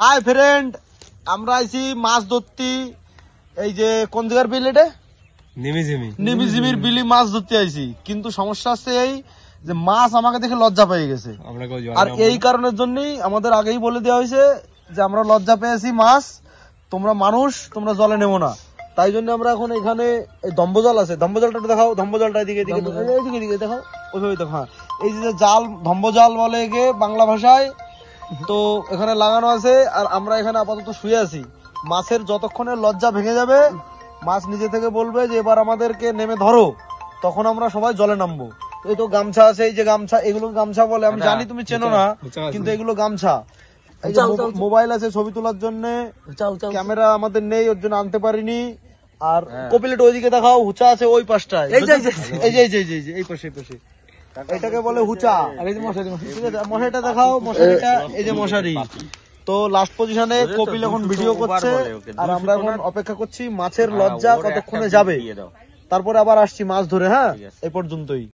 Hi friend, আমরা আইছি মাছ ধরতে। এই যে কোন জায়গার বিল এটা? নিমিজিমির বিলি মাছ ধরতে আইছি, কিন্তু সমস্যা আছে এই যে মাছ আমাকে দেখে লজ্জা পেয়ে গেছে। আর এই কারণের জন্যই আমাদের আগেই বলে দেওয়া হয়েছে যে আমরা লজ্জা পেয়েছি, মাছ তোমরা মানুষ, তোমরা জলে নেবো না। তাই জন্য আমরা এখন এখানে এই দম্বজল আছে, দম্বজলটা দেখাও, দম্বজলটা এদিকে এদিকে দেখাও, ওইভাবে দেখো। হ্যাঁ, এই যে জাল, দম্বজাল বলে একে বাংলা ভাষায়। তো এখানে লাগানো আছে, আর আমরা এখানে আপাতত শুয়ে আছি। মাছের যতক্ষণে লজ্জা ভেঙে যাবে, মাছ নিজে থেকে বলবে যে এবার আমাদেরকে নেমে ধরো, তখন আমরা সবাই জলে নামবো। এই তো গামছা আছে, এই যে গামছা, এগুলো গামছা বলে, আমি জানি তুমি চেনো না, কিন্তু এগুলো গামছা। এই যে মোবাইল আছে ছবি তোলার জন্য, ক্যামেরা আমাদের নেই, ওর জন্য আনতে পারিনি। আর কপিলেট ওইদিকে দেখাও, হুচা আছে ওই পাশটায়, এই যে এই পাশে, এই পাশে, এটাকে বলে হুচা। মশারিটা দেখাও, মশারিটা, এই যে মশারি। তো লাস্ট পজিশনে কপিল এখন ভিডিও করছে, আর আমরা এখন অপেক্ষা করছি মাছের লজ্জা কতক্ষণে যাবে, তারপরে আবার আসছি মাছ ধরে। হ্যাঁ, এই পর্যন্তই।